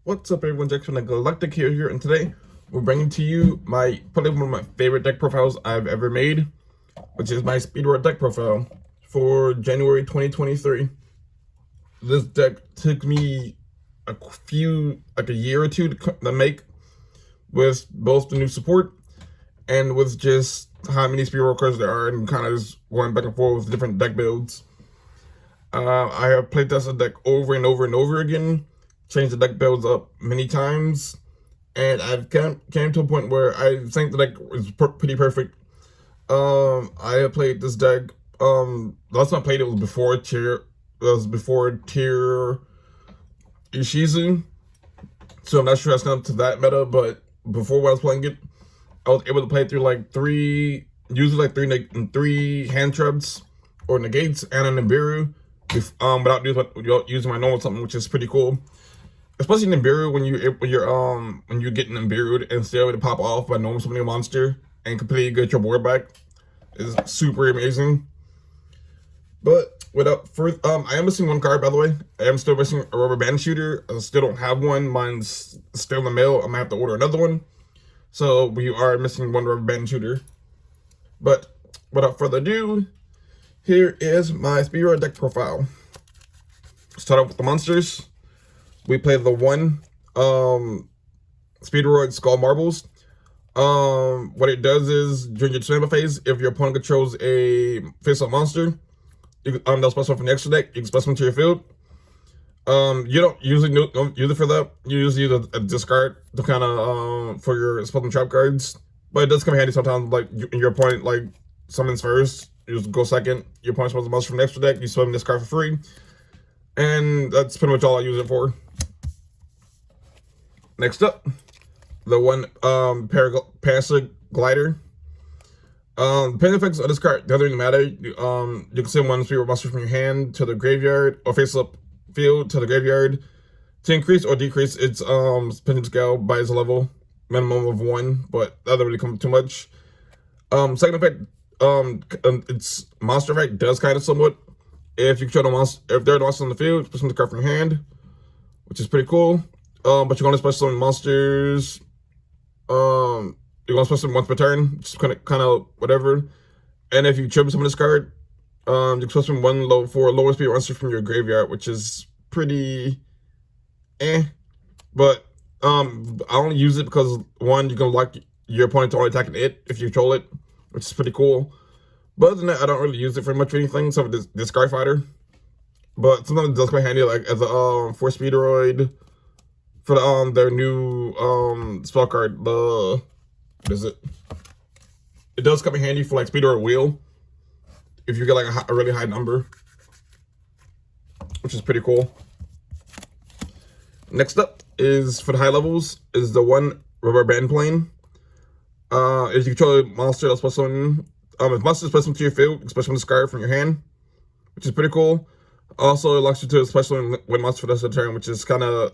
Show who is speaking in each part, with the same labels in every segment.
Speaker 1: What's up, everyone? Jackson the Galactic here, and today we're bringing to you probably one of my favorite deck profiles I've ever made, which is my Speedroid Deck Profile for January 2023. This deck took me a year or two to make, with both the new support and with just how many Speedroid cards there are, and kind of just going back and forth with different deck builds. I have played this deck over and over and over again, changed the deck builds up many times, and I've came to a point where I think the deck is pretty perfect. I have played this deck. Last time I played it was before tier Ishizu, so I'm not sure that's up to that meta. But before when I was playing it, I was able to play through three hand traps or negates and an Nibiru, without using my normal something, which is pretty cool. Especially in Nibiru, when you're getting Nibiru'd and still able to pop off by normal summoning a monster and completely get your board back is super amazing. But without further, I am missing one card, by the way. I am still missing a rubber band shooter. I still don't have one. Mine's still in the mail. I might have to order another one. So we are missing one rubber band shooter. But without further ado, here is my Speedroid deck profile. Start off with the monsters. We play the one Speedroid Skull Marbles. What it does is, during your standby phase, if your opponent controls a face-up monster, they'll special from the extra deck. You can special them to your field. You don't use it for that. You usually use a discard to kind of for your special trap cards. But it does come in handy sometimes. Like your opponent summons first, you just go second. Your opponent specials a monster from the extra deck. You summon this card for free, and that's pretty much all I use it for. Next up, the one Paraglider. The pain effects of this card doesn't really matter. You can send one Speedroid monster from your hand to the graveyard, or face up field to the graveyard, to increase or decrease its pension scale by its level, minimum of 1, but that doesn't really come too much. Second effect, its monster effect does kind of somewhat. If you control the monster, if there are monsters on the field, special the card from your hand, which is pretty cool. But you're going to special summon monsters. You're going to special summon once per turn, just kind of whatever. And if you triple summon this card, you can special summon one lower speed monster from your graveyard, which is pretty But I only use it because, one, you can lock your opponent to only attacking it if you control it, which is pretty cool. But other than that, I don't really use it for much of anything, except for this Sky Fighter. But sometimes it does come handy, like as a for Speedroid, for their new spell card. What is it? It does come in handy for Speedroid Wheel, if you get a really high number, which is pretty cool. Next up is, for the high levels, is the one rubber band plane. If you control a monster, that's special summon. If monster is special to your field, you can special this card from your hand, which is pretty cool. Also, it locks you to a special when monster for the rest of the turn, which is kind of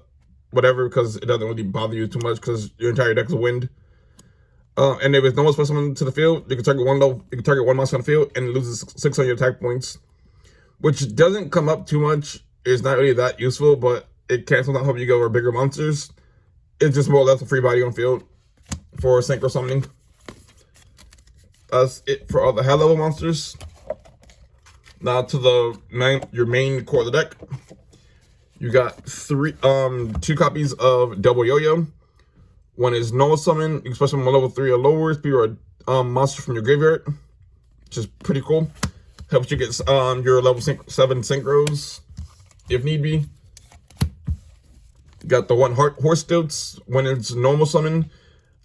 Speaker 1: whatever, because it doesn't really bother you too much, because your entire deck is wind. And if it's no one special summon to the field, you can target one monster on the field and it loses 6 on your attack points, which doesn't come up too much. It's not really that useful, but it can sometimes help you go over bigger monsters. It's just more or less a free body on field for synchro summoning. That's it for all the high level monsters. Now to your main core of the deck. You got two copies of Double Yo-Yo. One is normal summon. You can special summon one level 3 or lower Speedroid monster from your graveyard, which is pretty cool. Helps you get your level 7 synchros if need be. You got the one Horse Stilts. When it's normal summon,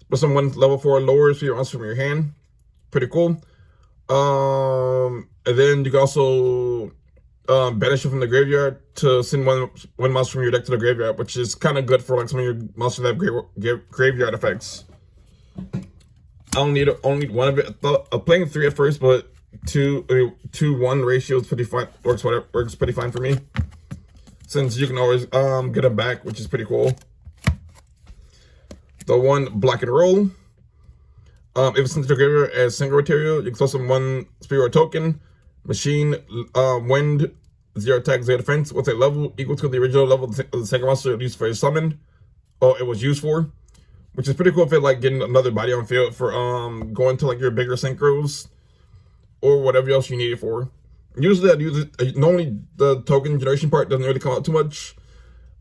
Speaker 1: special summon one level 4 or lower Speedroid monster from your hand. Pretty cool. And then you can also banish it from the graveyard to send one monster from your deck to the graveyard, which is kind of good for some of your monsters that have graveyard effects. I only need one of it. I thought of playing 3 at first, but 2-1 ratio is pretty fine. Works pretty fine for me, since you can always get them back, which is pretty cool. The one Block and Roll. If it's sent to the graveyard as single material, you can special summon one Speedroid token. Machine, wind, 0 attack, 0 defense, with a level equal to the original level of the second monster used for a summon. it was used for, which is pretty cool if it like getting another body on field for going to like your bigger synchros or whatever else you need it for. Usually I use it, normally the token generation part doesn't really come out too much,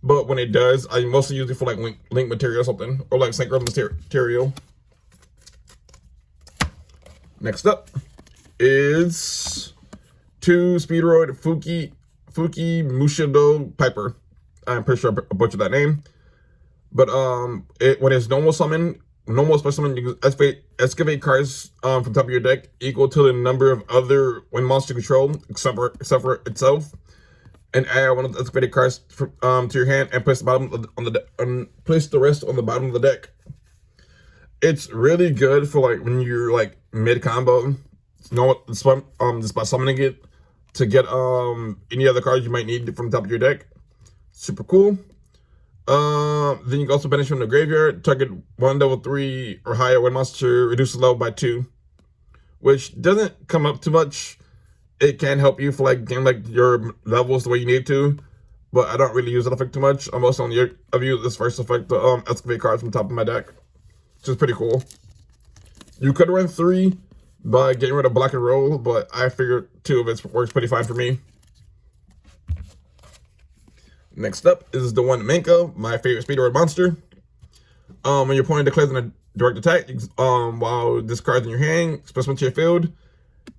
Speaker 1: but when it does, I mostly use it for like link material or something, or like synchro material. Next up is 2 Speedroid Fuki Mushido Piper. I'm pretty sure I butchered that name. But when it's normal special summon, you can excavate cards from top of your deck equal to the number of other wind monster control, except for itself, and add one of the excavated cards to your hand and place place the rest on the bottom of the deck. It's really good for like when you're like mid combo. Just by summoning it to get any other cards you might need from the top of your deck. Super cool. Then you can also banish from the graveyard. Target 1 level 3 or higher wind monster, reduces level by 2, which doesn't come up too much. It can help you for like getting like your levels the way you need to, but I don't really use that effect too much. I'm also I've used this first effect to excavate cards from the top of my deck, which is pretty cool. You could run 3 by getting rid of block and roll, but I figured 2 of it works pretty fine for me. Next up is the one Manka, my favorite Speedroid monster. When your opponent declares a direct attack, while this card's in your hand, specimen to your field,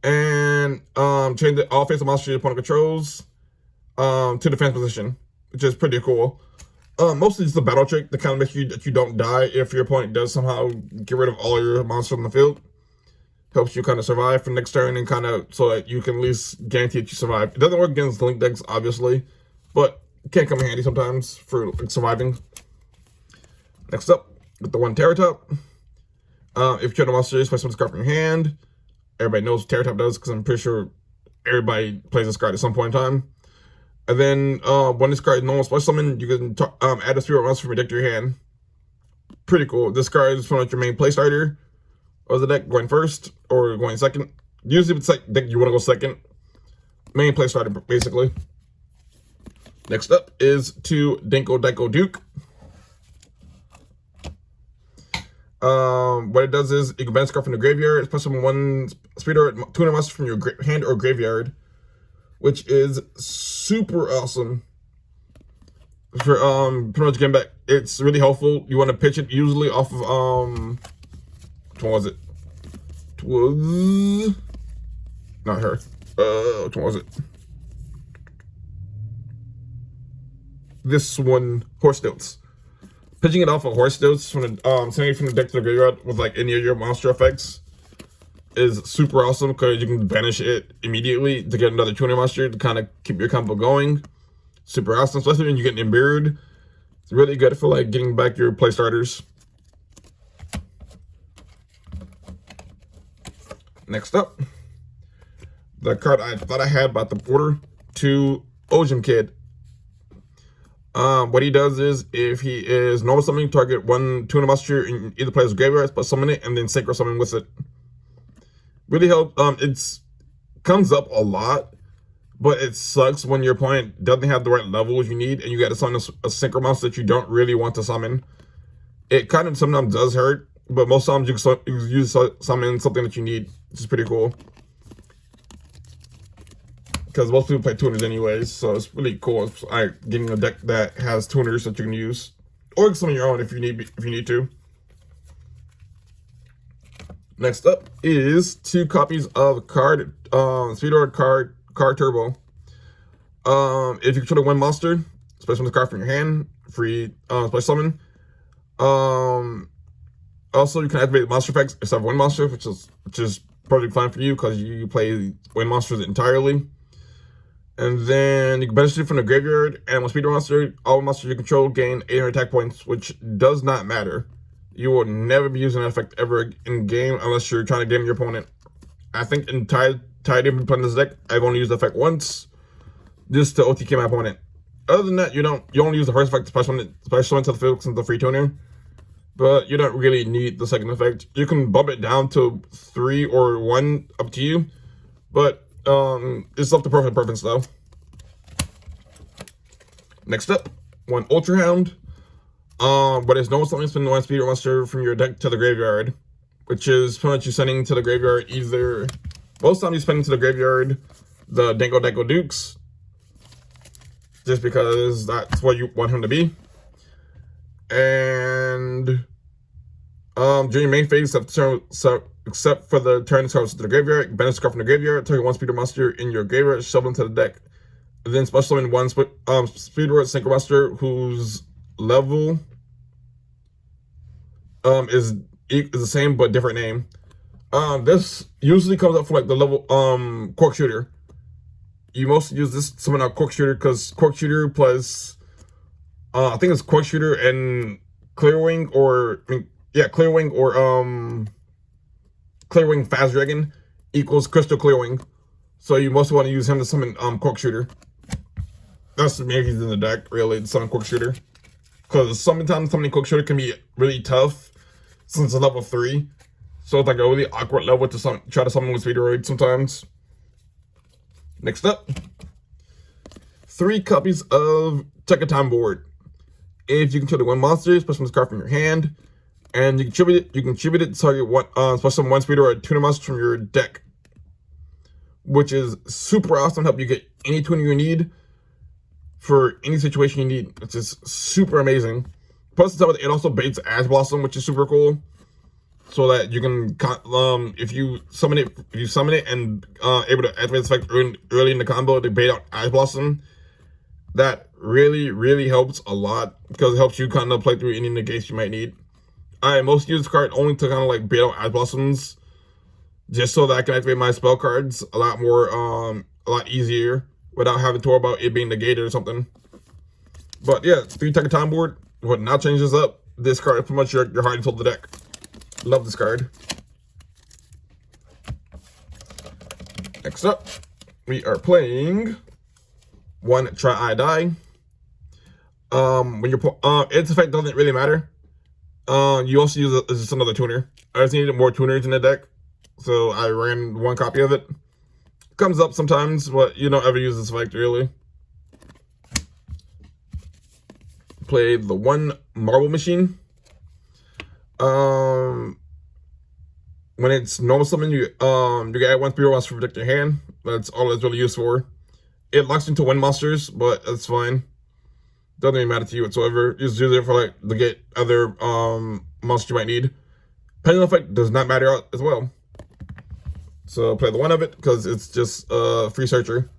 Speaker 1: and change all face-up monsters your opponent controls to defense position, which is pretty cool. Mostly it's a battle trick to kind of make sure that you don't die if your opponent does somehow get rid of all your monsters on the field. Helps you kind of survive for next turn and kind of so that you can at least guarantee that you survive. It doesn't work against link decks, obviously, but it can come in handy sometimes for like, surviving. Next up, with the one Terratop. If you kill a monster, play some card from your hand. Everybody knows what Terratop does because I'm pretty sure everybody plays this card at some point in time. And then when this card is normal special summon, you can add a Speedroid monster from your deck to your hand. Pretty cool. This card is from like your main play starter of the deck, going first or going second. Usually if it's like deck you want to go second. Main play starter, basically. Next up is 2 Daiko Duke. What it does is you can banish card from the graveyard, special 1 Speedroid tuner monster from your hand or graveyard, which is super awesome for pretty much getting back. It's really helpful. You want to pitch it usually off of which one was it? It was not her. Which one was it? This one, Horse Stilts. Pitching it off of Horse Stilts from the sending it from the deck to the graveyard with like any of your monster effects is super awesome because you can banish it immediately to get another tuner monster to kind of keep your combo going. Super awesome, especially when you get imbued. It's really good for like getting back your play starters. Next up, the card I thought I had about the order to Ojim Kid. What he does is, if he is normal summoning, target 1 tuner monster in either player's graveyard, but summon it, and then synchro summon with it. Really help. It's comes up a lot, but it sucks when your opponent doesn't have the right levels you need, and you got to summon a synchro monster that you don't really want to summon. It kind of sometimes does hurt, but most times you can use summon something that you need, which is pretty cool. Because most people play tuners anyways, so it's really cool getting a deck that has tuners that you can use, or some of your own if you need to. Next up is 2 copies of Speedroid card Turbo. If you control one monster, special summon the card from your hand, free special summon. Also you can activate monster effects except for wind monster, which is perfectly fine for you because you play wind monsters entirely. And then you can banish it from the graveyard, and when Speedroid monster, all monsters you control gain 800 attack points, which does not matter. You will never be using that effect ever in game unless you're trying to game your opponent. I think in Tide in playing this deck, I've only used the effect once, just to OTK my opponent. Other than that, you only use the first effect, especially into the field since the free tuner. But you don't really need the second effect. You can bump it down to 3 or 1, up to you. But it's up to perfect preference though. Next up, 1 Ultra Hound. But it's no something spend one Speedroid monster from your deck to the graveyard, which is pretty much you sending to the graveyard either. Most times you spending to the graveyard the Dango Dukes, just because that's what you want him to be. And during your main phase, except for the turn cards to the graveyard, banish card from the graveyard, target one Speedroid monster in your graveyard, shove into the deck. And then special summon one Speedroid Synchro monster whose level is the same but different name. This usually comes up for like the level Cork Shooter. You mostly use this to summon out Cork Shooter because Cork Shooter plus I think it's Cork Shooter and Clearwing or Clearwing or Clearwing Fast Dragon equals Crystal Clearwing. So you mostly want to use him to summon Cork Shooter. That's the main reason in the deck, really, to summon Cork Shooter. Because sometimes summoning Cork Shooter can be really tough since it's level 3. So it's like a really awkward level to try to summon with Speedroid sometimes. Next up, 3 copies of Check a Time Board. If you control one monster, special this card from your hand, and you contribute it to target one special one Speedroid tuner monster from your deck, which is super awesome. Help you get any tuner you need for any situation you need, which is super amazing. Plus, it also baits Ash Blossom, which is super cool. So that you can, if you summon it and able to activate this effect early in the combo to bait out Ash Blossom, that really helps a lot because it helps you kind of play through any negates you might need. I mostly use this card only to kind of like bait out Ash Blossoms, just so that I can activate my spell cards a lot easier without having to worry about it being negated or something. But yeah, 3 Check a Time Board. What not changes up, this card is pretty much your heart and soul of the deck. Love this card. Next up, we are playing one Try I Die. When you're its effect doesn't really matter. You also use it as just another tuner. I just needed more tuners in the deck, so I ran 1 copy of it. Comes up sometimes, but you don't ever use this effect really. Play the 1 Marble Machine. When it's normal summon, you can add 1 Speedroid monster to protect your hand. That's all it's really used for. It locks into 1 monsters, but that's fine. Doesn't even matter to you whatsoever. Just use it for like to get other monsters you might need. Pendulum effect does not matter as well. So play the 1 of it because it's just a free searcher.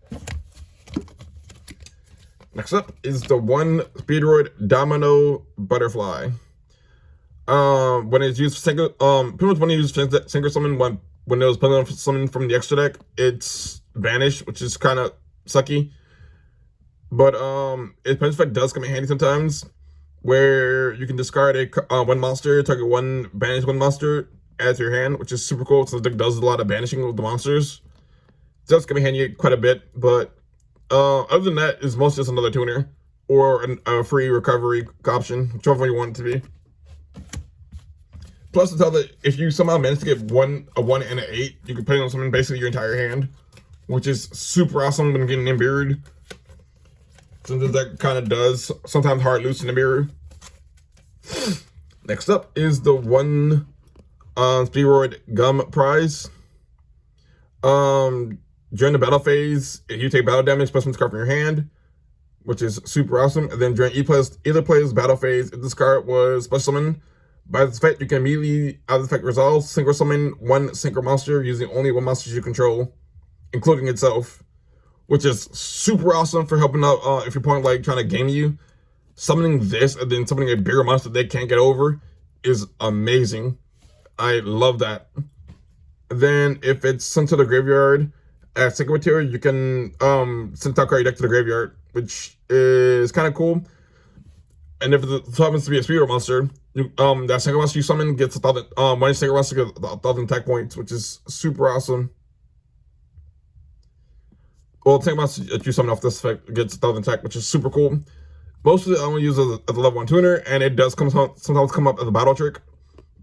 Speaker 1: Next up is the 1 Speedroid Domino Butterfly. When it's used for pretty much when you use Synchro Summon, when it was pendulum summon from the extra deck, it's banished, which is kind of sucky. But its pendulum effect does come in handy sometimes, where you can discard a 1 monster, target 1 banish 1 monster, add to your hand, which is super cool. So the deck does a lot of banishing with the monsters. It does come in handy quite a bit, but other than that, it's mostly just another tuner or a free recovery option, whichever one you want it to be. Plus, to tell that if you somehow manage to get a 1 and an 8, you can put it on summon basically your entire hand, which is super awesome when getting Imbued. Since that kind of does sometimes hard loose in the mirror. Next up is the 1 Speedroid Gum Prize. During the battle phase, you take battle damage plus 1 card from your hand, which is super awesome. And then during either player's battle phase, if this card was special summoned by this effect, you can immediately, out of the effect resolves, synchro summon 1 synchro monster using only 1 monster you control, including itself, which is super awesome for helping out if your opponent like trying to game you. Summoning this and then summoning a bigger monster they can't get over is amazing. I love that. Then if it's sent to the graveyard as synchro material, you can send top card your deck to the graveyard, which is kind of cool. And if it happens to be a Speedroid monster, that synchro monster you summon gets 1,000. One synchro monster gets 1,000 attack points, which is super awesome. Well, the synchro monster that you summon off this effect gets 1,000 attack, which is super cool. Most of it I only use as a level 1 tuner, and it does sometimes come up as a battle trick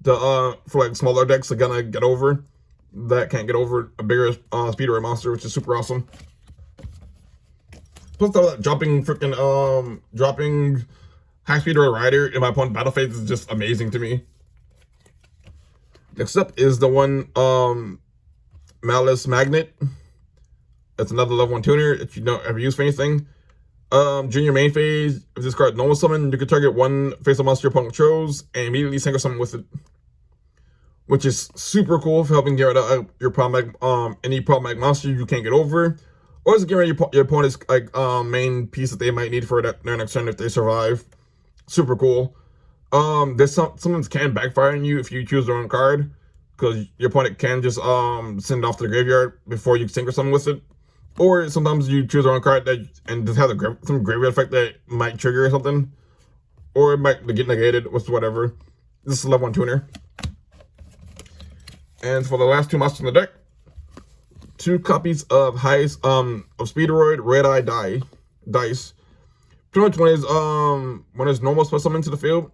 Speaker 1: for like smaller decks to gonna get over that can't get over a bigger Speedroid monster, which is super awesome. Plus, dropping High Speedroid Rider in my opponent's battle phase is just amazing to me. Next up is the one Malice Magnet. It's another level 1 tuner that you don't ever use for anything. During your main phase, if this card normal summon, you can target one face-up monster your opponent controls and immediately synchro summon with it, which is super cool for helping get rid of your problematic, any problematic monster you can't get over, or just get rid of your opponent's like main piece that they might need for their next turn if they survive. Super cool. There's something can backfire on you if you choose the wrong card, because your opponent can just send it off to the graveyard before you synchro summon with it. Or sometimes you choose the wrong card and just have some graveyard effect that might trigger or something. Or it might get negated with whatever. This is a level 1 tuner. And for the last 2 monsters in the deck, 2 copies of Speedroid Red Eye Dice. Pretty much when it's normal special summon to the field,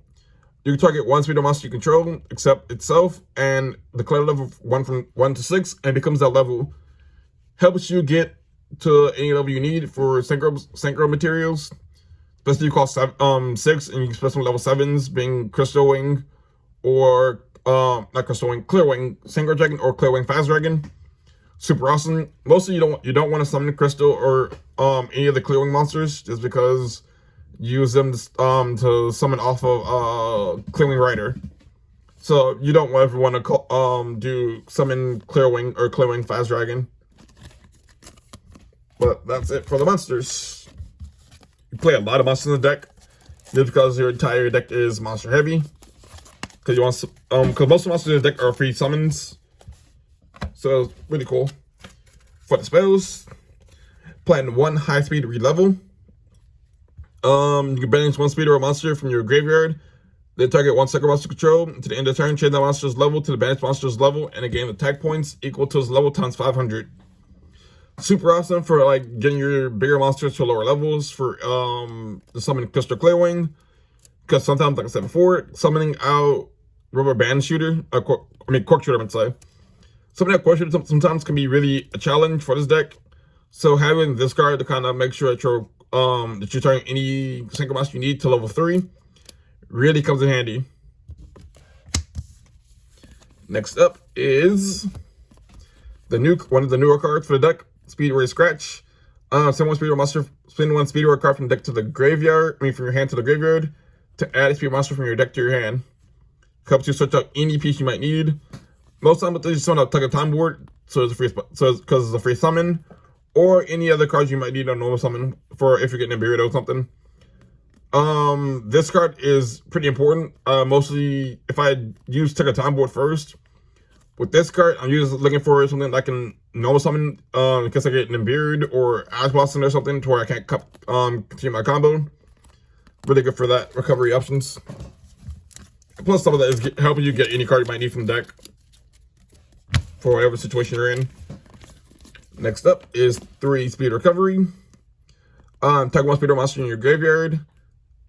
Speaker 1: you can target one Speedroid monster you control, except itself, and declare level 1 from 1 to 6, and becomes that level. Helps you get to any level you need for synchro materials, especially you call 6, and you can special level 7s being Crystal Wing, or not Crystal Wing, Clear Wing Synchro Dragon, or Clear Wing Fast Dragon. Super awesome. Mostly you don't want to summon Crystal or any of the Clear Wing monsters, just because you use them to summon off of Clear Wing Rider. So you don't ever want to do summon Clear Wing or Clear Wing Fast Dragon. But that's it for the monsters. You play a lot of monsters in the deck, just because your entire deck is monster heavy. Because you want because most of the monsters in the deck are free summons, so it's really cool. For the spells, playing 1 high speed re-level. You can banish 1 speed or a monster from your graveyard. Then target 1 second monster control. To the end of the turn, change that monster's level to the banished monster's level, and gain attack points equal to its level times 500. Super awesome for like getting your bigger monsters to lower levels for the summon Crystal Clearwing. Because sometimes, like I said before, summoning out Rubber Band Shooter, Cork Shooter, I'd say. Summoning out Cork Shooter sometimes can be really a challenge for this deck. So having this card to kind of make sure that you're turning any synchro monster you need to level 3 really comes in handy. Next up is one of the newer cards for the deck, Speedroid Scratch. Send 1 Speedroid monster, spin 1 Speedroid card from the deck to the graveyard. From your hand to the graveyard to add a Speed monster from your deck to your hand. Helps you search out any piece you might need. Most times, they just summon a Tug of Time board, so it's a free, because it's a free summon, or any other cards you might need on normal summon for if you're getting a Burrito or something. This card is pretty important. Mostly if I use Tug of Time board first. With this card, I'm usually looking for something that I can normal summon in case I get an Imbued or Ash Blossom or something to where I can't continue my combo. Really good for that recovery options. Plus, some of that is helping you get any card you might need from the deck for whatever situation you're in. Next up is 3 Speed Recovery. Tag 1 Speed monster in your graveyard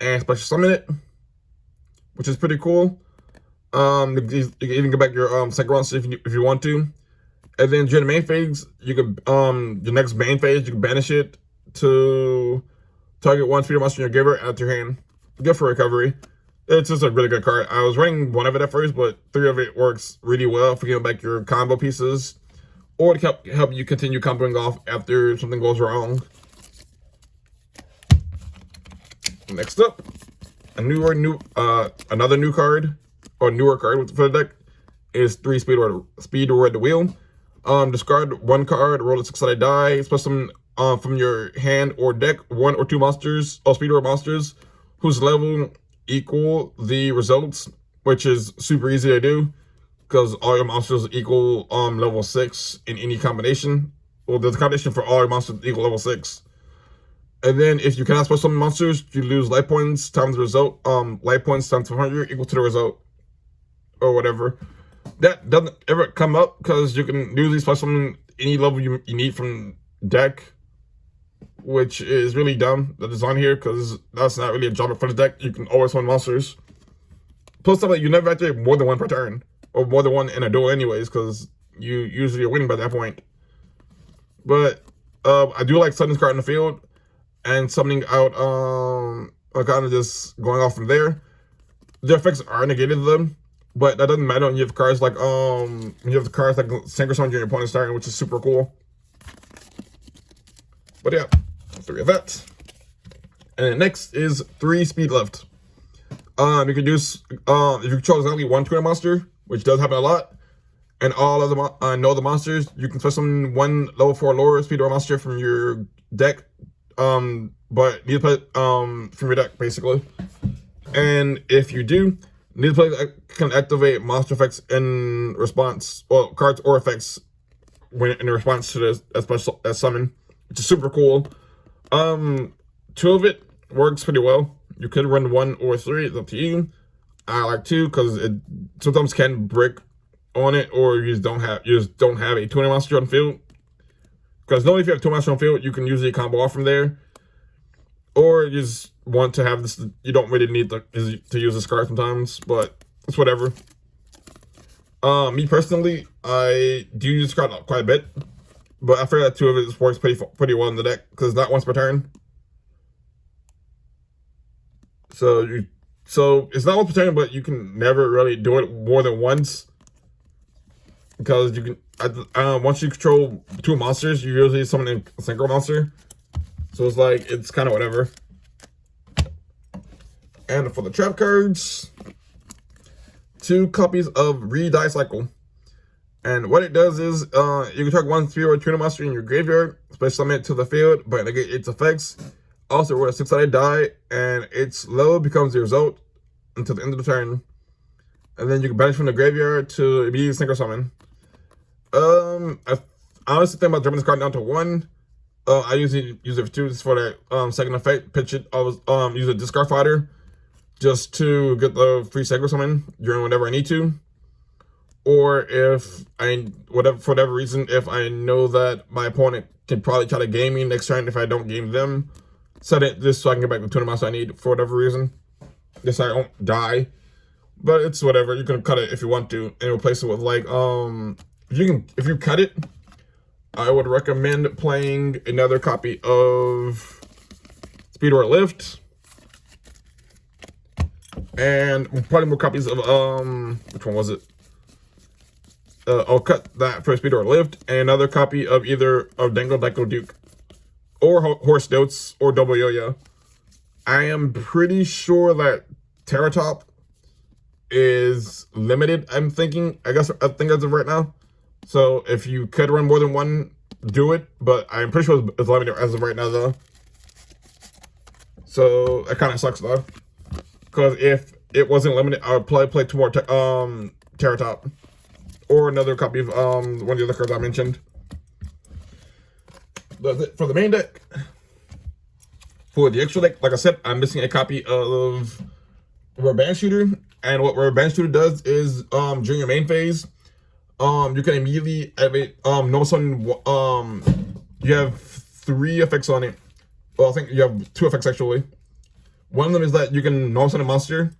Speaker 1: and special summon it, which is pretty cool. You can even get back your second monster if you want to. And then during the main phase, you can your next main phase, you can banish it to target 1 Speed monster in your graveyard and add to your hand. Good for recovery. It's just a really good card. I was running 1 of it at first, but 3 of it works really well for getting back your combo pieces, or to help you continue comboing off after something goes wrong. Next up, another new card, or newer card for the deck, is 3 Speedroid the Wheel. Discard 1 card, roll a 6-sided die, special summon from your hand or deck 1 or 2 monsters, or Speedroid monsters, whose level equal the results, which is super easy to do because all your monsters equal level 6 in any combination. Well, there's a combination for all your monsters equal level 6. And then if you cannot special summon monsters, you lose life points times the result. Life points times 200 equal to the result, or whatever. That doesn't ever come up because you can usually special summon any level you need from deck, which is really dumb that it's on here because that's not really a job for the deck. You can always summon monsters. Plus, stuff like you never activate more than 1 per turn, or more than 1 in a duel anyways, because you usually are winning by that point. But I do like summoning this card in the field and summoning out kind of just going off from there. The effects are negated them, but that doesn't matter when you have cards like when you have the cards like Synchro Summon during your opponent's turn, which is super cool. But yeah, 3 of that. And next is 3 speed left. You can use if you control exactly 1 tuner monster, which does happen a lot, and all of the no other monsters, you can summon 1 level 4 lower speed monster from your deck. But you need to play from your deck basically. And if you do, you need to play can activate monster effects in response, well, cards or effects when in response to this special summon, which is super cool. 2 of it works pretty well. You could run 1 or 3, it's up to you. I like 2 because it sometimes can brick on it, or you just don't have a tuner monster on field. Because normally if you have 2 monsters on field, you can usually combo off from there. Or you just want to have this, you don't really need to use this card sometimes, but it's whatever. Me personally, I do use this card quite a bit, but I feel that 2 of it works pretty well in the deck because it's not once per turn. So it's not once per turn, but you can never really do it more than once because you can. Once you control 2 monsters, you usually summon a synchro monster. So it's like, it's kind of whatever. And for the trap cards, 2 copies of Re-Die Cycle. And what it does is, you can target 1 Speedroid tuner monster in your graveyard, special summon it to the field, but negate its effects. Also, roll a 6-sided die, and its level becomes the result until the end of the turn. And then you can banish from the graveyard to immediately synchro summon. I honestly think about dropping this card down to 1. I usually use it for 2 just for that second effect. Pitch it. I was use a discard fighter just to get the free synchro summon during whenever I need to. Or if for whatever reason, if I know that my opponent can probably try to game me next turn if I don't game them, set it just so I can get back the tuner monster I need for whatever reason. Just so I don't die. But it's whatever. You can cut it if you want to and replace it with like if you cut it, I would recommend playing another copy of Speedroid Lift. And probably more copies of which one was it? I'll cut that for Speedroid Lift, and another copy of either of Dangle Deco Duke or Horse Notes or Double Yo-Yo. I am pretty sure that Terratop is limited, I think as of right now. So if you could run more than 1, do it. But I'm pretty sure it's limited as of right now, though. So it kind of sucks, though. Because if it wasn't limited, I would play 2 more Terratop. Or another copy of one of the other cards I mentioned. That's it for the main deck. For the extra deck, like I said, I'm missing a copy of Rubber Band Shooter. And what Rubber Band Shooter does is, during your main phase, you can immediately activate normal summon. You have 3 effects on it. Well, I think you have 2 effects actually. One of them is that you can normal summon a monster.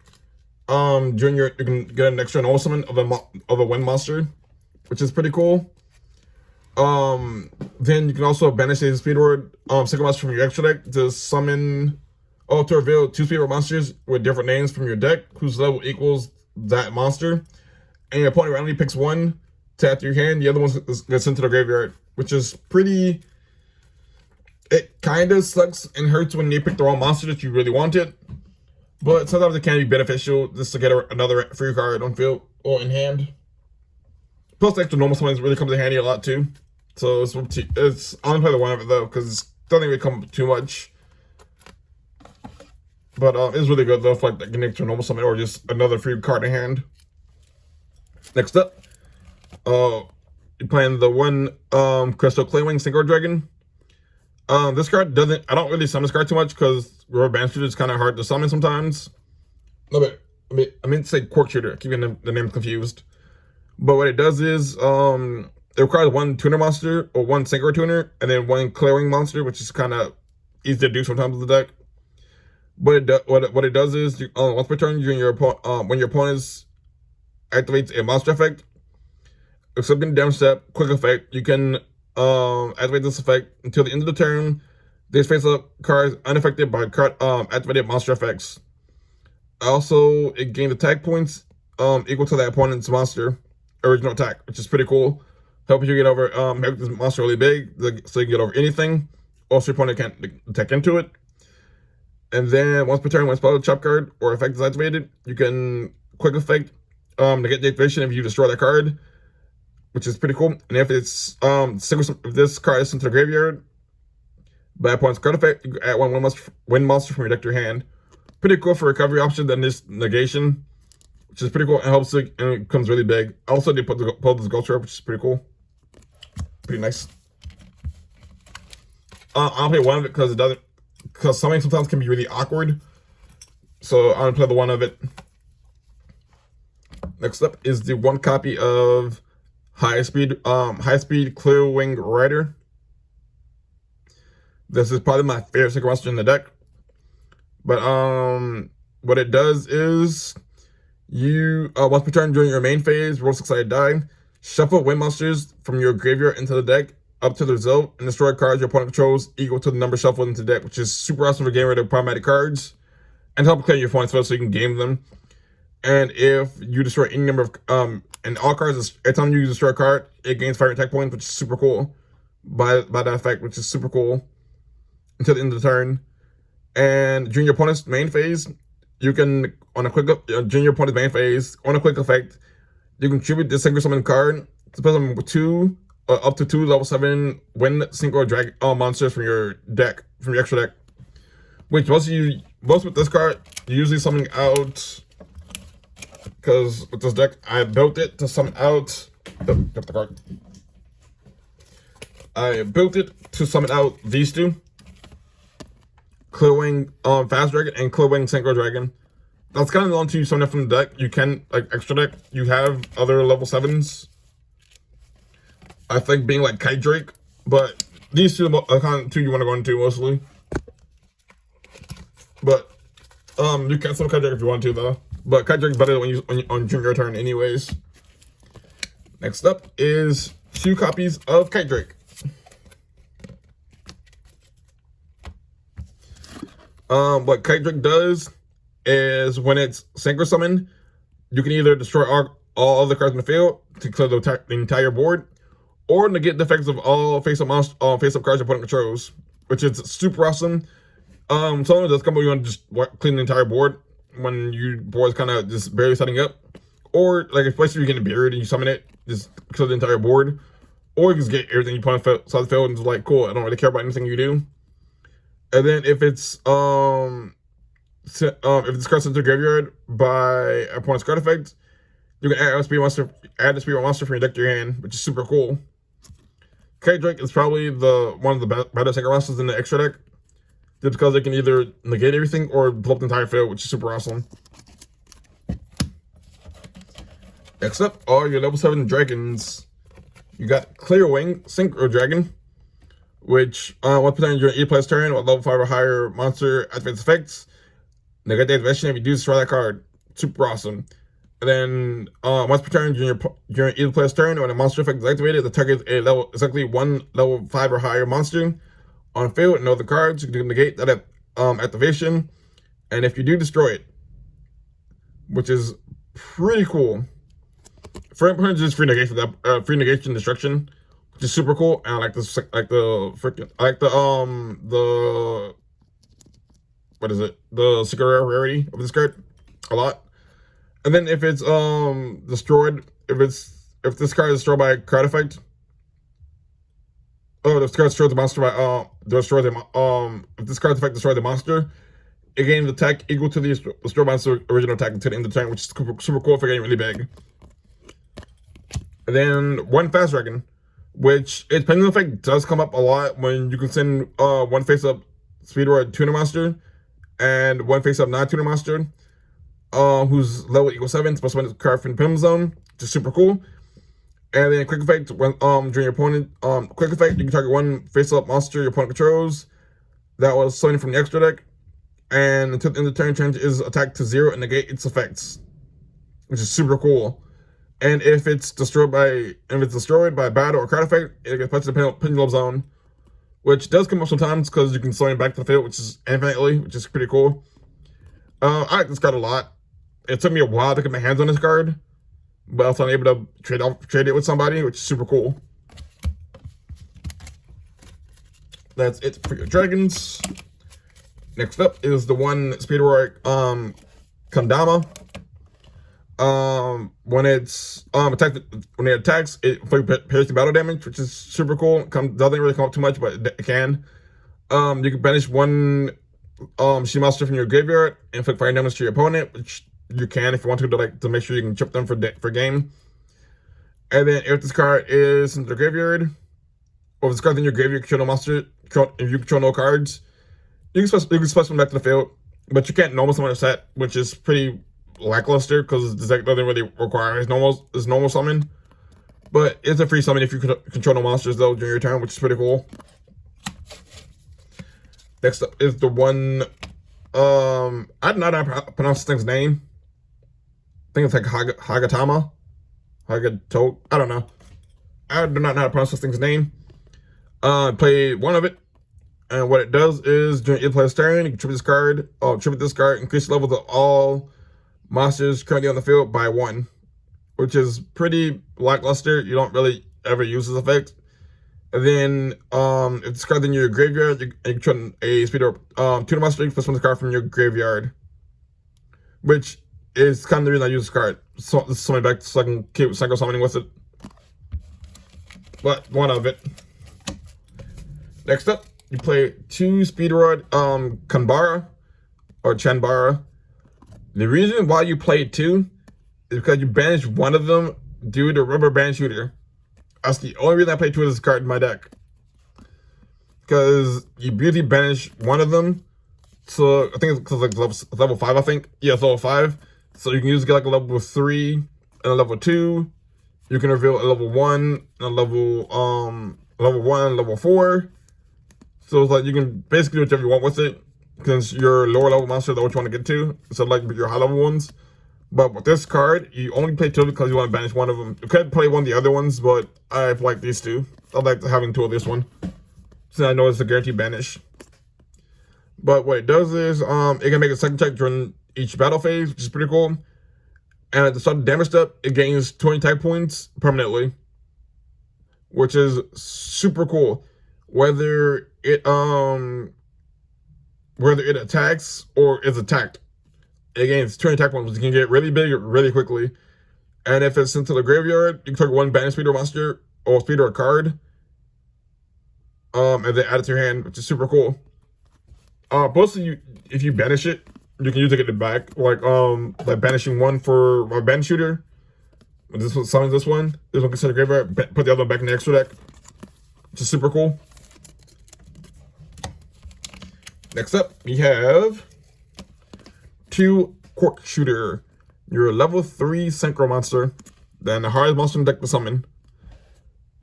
Speaker 1: During you can get an extra normal summon of a wind monster, which is pretty cool. Then you can also banish a Speedroid single monster from your extra deck to summon to reveal 2 Speedroid monsters with different names from your deck whose level equals that monster. And your opponent randomly picks 1 to add to your hand. The other one gets sent to the graveyard, which is pretty. It kind of sucks and hurts when you pick the wrong monster that you really wanted. But sometimes it can be beneficial just to get another free card on field or in hand. Plus, the extra normal summons really comes in handy a lot too. So it's only play the 1 of it though, because it doesn't really come too much. But it's really good though for like getting extra normal summon or just another free card in hand. Next up, you're playing the 1 Crystal Claywing Synchro Dragon. This card doesn't. I don't really summon this card too much because Rubber Band Shooter is kind of hard to summon sometimes. No, but I meant to say Quark Shooter. I keep getting the names confused. But what it does is, it requires 1 tuner monster or 1 synchro tuner, and then 1 clearing monster, which is kind of easy to do sometimes with the deck. But what it does is, once per turn, during your when your opponent activates a monster effect, except in damage step, quick effect, you can activate this effect until the end of the turn. These face-up cards unaffected by card activated monster effects. Also, it gained attack points equal to the opponent's monster original attack, which is pretty cool. Helps you get over make this monster really big, so you can get over anything. Also, your opponent can't attack into it. And then once per turn, when spell chop card or effect is activated, you can quick effect negate the activation if you destroy that card, which is pretty cool. And if it's if this card is sent to the graveyard by opponent's card effect, you can add one win monster from your deck to your hand. Pretty cool for recovery option than this negation, which is pretty cool and helps it, and it becomes really big. Also, they put this Ghost Orb, which is pretty cool. Pretty nice. I'll play one of it because summoning sometimes can be really awkward. So I'm gonna play the one of it. Next up is the one copy of high speed Clear Wing Rider. This is probably my favorite second monster in the deck. But what it does is you once per turn during your main phase, roll 6-sided die, shuffle win monsters from your graveyard into the deck up to the result, and destroy cards your opponent controls equal to the number shuffled into the deck, which is super awesome for getting rid of problematic cards and help clear your opponent's field so you can game them. And if you destroy any number of and all cards, every time you destroy a card, it gains 5 attack points, which is super cool by that effect, which is super cool until the end of the turn. And during your opponent's main phase, you can during your opponent's main phase on a quick effect, you can contribute this single summon card to put them with up to 2 level 7 win single drag monsters from your deck, from your extra deck. Which most with this card, you usually summon out, because with this deck I built it to summon out the card. I built it to summon out these two. Clear Wing Fast Dragon and Clear Wing Synchro Dragon. That's kind of the only two you summon from the deck. You can, like, extra deck, you have other level 7s. I think being like Kite Drake, but these two are kind of two you want to go into mostly. But you can summon Kite Drake if you want to though. But Kite Drake's better on your turn anyways. Next up is 2 copies of Kite Drake. What Kite Drake does is when it's synchro summon, you can either destroy all the cards in the field to clear the entire board, or negate the effects of all face-up cards your opponent controls, which is super awesome. Sometimes it does come where you want to just clean the entire board when your board's kind of just barely setting up, or like especially if you're getting buried and you summon it, just clear the entire board, or you just get everything you put on the field and just like, cool, I don't really care about anything you do. And then if it's if this card's sent to the graveyard by opponent's card effect, you can add the Speedroid monster from your deck to your hand, which is super cool. Kite Drake is probably one of the better second monsters in the extra deck, just because they can either negate everything or blow up the entire field, which is super awesome. Next up are your level 7 dragons. You got Clear Wing Synchro Dragon, which once per turn during each player's turn, with level 5 or higher monster activates effects, negate the activation if you do destroy that card. Super awesome. And then once per turn during either player's turn, when a monster effect is activated, the target is exactly 1 level 5 or higher monster on field and no other cards. You can negate that activation, and if you do destroy it, which is pretty cool. For opponents, just free negation destruction, which is super cool. And I like this, the secret rarity of this card a lot. And then if it's destroyed, if this card is destroyed by a card effect, if this card destroys the monster by if this card's effect destroys the monster, it gains attack equal to the destroyed monster's original attack until the end of the turn, which is super cool for getting really big. And then 1 Fast Dragon, which its pendulum effect does come up a lot when you can send 1 face-up Speedroid tuner monster and 1 face-up non-tuner monster, whose level equals 7, supposed to win the card from the pendulum zone, which is super cool. And then quick effect, when during your opponent quick effect, you can target 1 face-up monster your opponent controls that was summoned from the extra deck, and until the end of the turn, change its attack to 0 and negate its effects, which is super cool. And if it's destroyed by battle or card effect, it gets put to the pendulum zone, which does come up sometimes because you can summon back to the field, which is infinitely, which is pretty cool. I like this card a lot. It took me a while to get my hands on this card, but I was able to trade it with somebody, which is super cool. That's it for your dragons. Next up is the one Speedroid Kandama. When it's when it attacks, it pairs the battle damage, which is super cool. Doesn't really come up too much, but it can. You can banish one shield monster from your graveyard and inflict fire damage to your opponent, which you can if you want to make sure you can chip them for game. And then if this card is in the graveyard, or if this card's in your graveyard, you control no monster. If you control no cards, you can special them back to the field, but you can't normal summon a set, which is pretty lackluster because the deck doesn't really require his normal summon. But it's a free summon if you control no monsters though during your turn, which is pretty cool. Next up is the one I don't know how to pronounce this thing's name. I think it's like Hagatama. Hagato. I don't know. I do not know how to pronounce this thing's name. Play one of it. And what it does is during each player's turn, you can tribute this card, increase the levels of all monsters currently on the field by 1, which is pretty lackluster. You don't really ever use this effect. And then if this card's in your graveyard, you control a Speedroid tuner monster, you can one card from your graveyard. Which is kind of the reason I use this card. So this is something back so I can keep cycle summoning with it. But one of it. Next up, you play 2 Speedroid Chanbara or Chanbara. The reason why you play 2 is because you banish one of them due to Rubber Band Shooter. That's the only reason I play 2 of this card in my deck. Because you beautifully banish one of them. So I think it's like level 5, I think. Yeah, it's level 5. So you can use like a level 3 and a level 2. You can reveal a level 1 and a level 1 and level 4. So it's like you can basically do whatever you want with it, because your lower level monsters are what you want to get to, so like your high level ones. But with this card, you only play 2 because you want to banish one of them. You could play one of the other ones, but I like these 2. I like having 2 of this one, so I know it's a guaranteed banish. But what it does is, it can make a second check during each battle phase, which is pretty cool. And at the start of the damage step, it gains 20 type points permanently, which is super cool. Whether it attacks or is attacked, it gains 20 attack points. You can get really big really quickly. And if it's into the graveyard, you can take 1 banish Speedroid monster or Speedroid card, and then add it to your hand, which is super cool. Mostly if you banish it, you can use it to get it back. Like banishing one for a banish shooter. This one summons this one. This one considered graveyard. Put the other one back in the extra deck, which is super cool. Next up, we have 2 Cork Shooter. You're a level 3 synchro monster. Then the hardest monster in the deck to summon.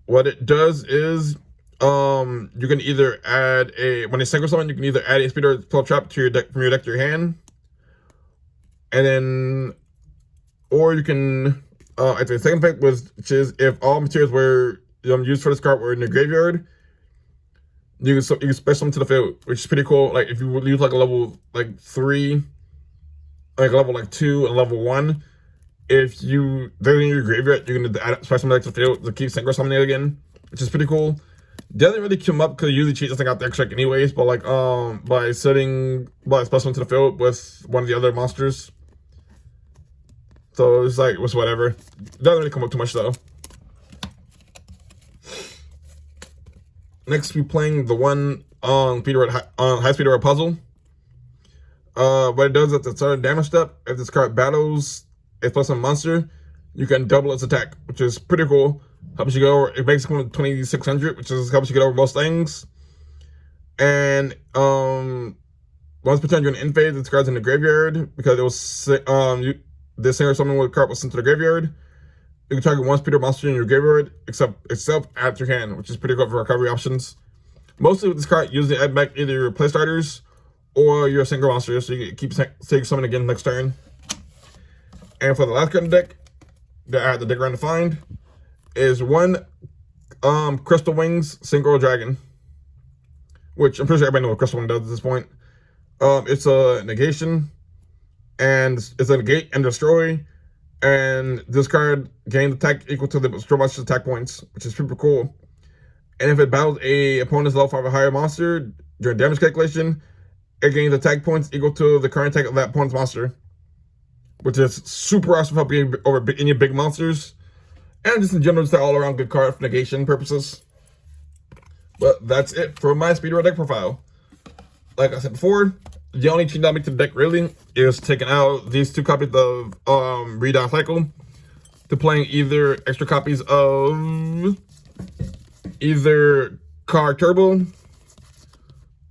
Speaker 1: What it does is, you can either add when it's synchro summon, you can either add a Speedroid spell trap to your deck from your deck to your hand, and then, or you can at the second effect, which is if all materials were used for this card were in the graveyard, you can special them to the field, which is pretty cool. Like if you would use like a level 3, like a level 2 and level 1, if they're in your graveyard, you're gonna add special them to the field to keep synchro summoning again, which is pretty cool. Doesn't really come up because you usually cheat this thing out the extra deck anyways, but like by special them to the field with one of the other monsters. So it's like it's whatever. Doesn't really come up too much though. Next, we're playing the one high Speedroid puzzle. What it does at the start of the damage step, if this card battles a plus one monster, you can double its attack, which is pretty cool. Helps you get over. It makes it come to 2600, which is helps you get over most things. And once per turn you're in end phase, this card's in the graveyard because it was this thing or something with the card was sent to the graveyard. You can target one Speedroid monster in your graveyard, except add to your hand, which is pretty good for recovery options. Mostly with this card, usually add back either your play starters or your single monster, so you can keep taking summon again next turn. And for the last card in the deck, that I had the deck around to find, is one Crystal Wings Synchro Dragon. which I'm pretty sure everybody knows what Crystal One does at this point. It's a negation, and it's a negate and destroy, and this card gains attack equal to the destroy monster's attack points, which is super cool. And if it battles a opponent's level 5 or higher monster during damage calculation, it gains attack points equal to the current attack of that opponent's monster, which is super awesome for helping over any big monsters, and just in general, just an all-around good card for negation purposes. But that's it for my Speedroid Deck Profile. Like I said before, the only change I make to the deck really is taking out these 2 copies of Redown Cycle to playing either extra copies of either Card Turbo. You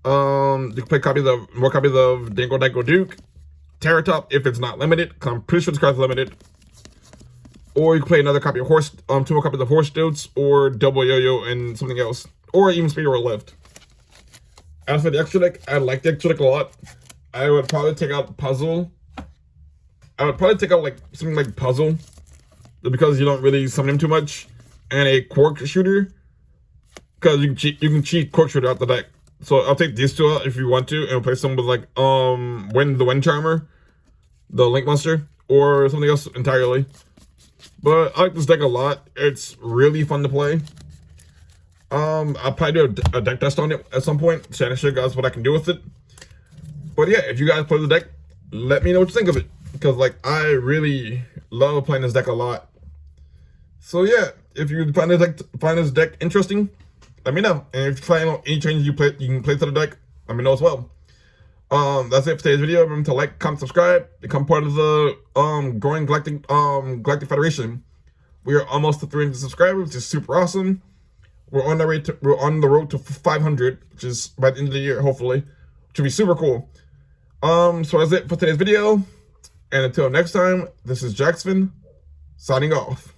Speaker 1: can play more copies of Dango Dango Duke, Terra Top if it's not limited, because I'm pretty sure this card's limited. Or you can play another copy of 2 more copies of Horse Stilts, or Double Yo-Yo and something else, or even Speedroid Lift. As for the extra deck, I like the extra deck a lot. I would probably take out Puzzle. I would probably take out like something like Puzzle, because you don't really summon him too much, and a Quark Shooter, because you can cheat Quark Shooter out the deck. So I'll take these 2 out if you want to, and replace them with like the Wind Charmer, the Link Monster, or something else entirely. But I like this deck a lot. It's really fun to play. I'll probably do a deck test on it at some point, so I can show you guys what I can do with it. But yeah, if you guys play the deck, let me know what you think of it, because like I really love playing this deck a lot. So yeah, if you find this deck interesting, let me know. And if you plan on any changes you can play to the deck, let me know as well. That's it for today's video. Remember to like, comment, subscribe, become part of the growing Galactic Federation. We are almost to 300 subscribers, which is super awesome. We're on the road to 500, which is by the end of the year, hopefully, which will be super cool. So that's it for today's video, and until next time, this is Jackson signing off.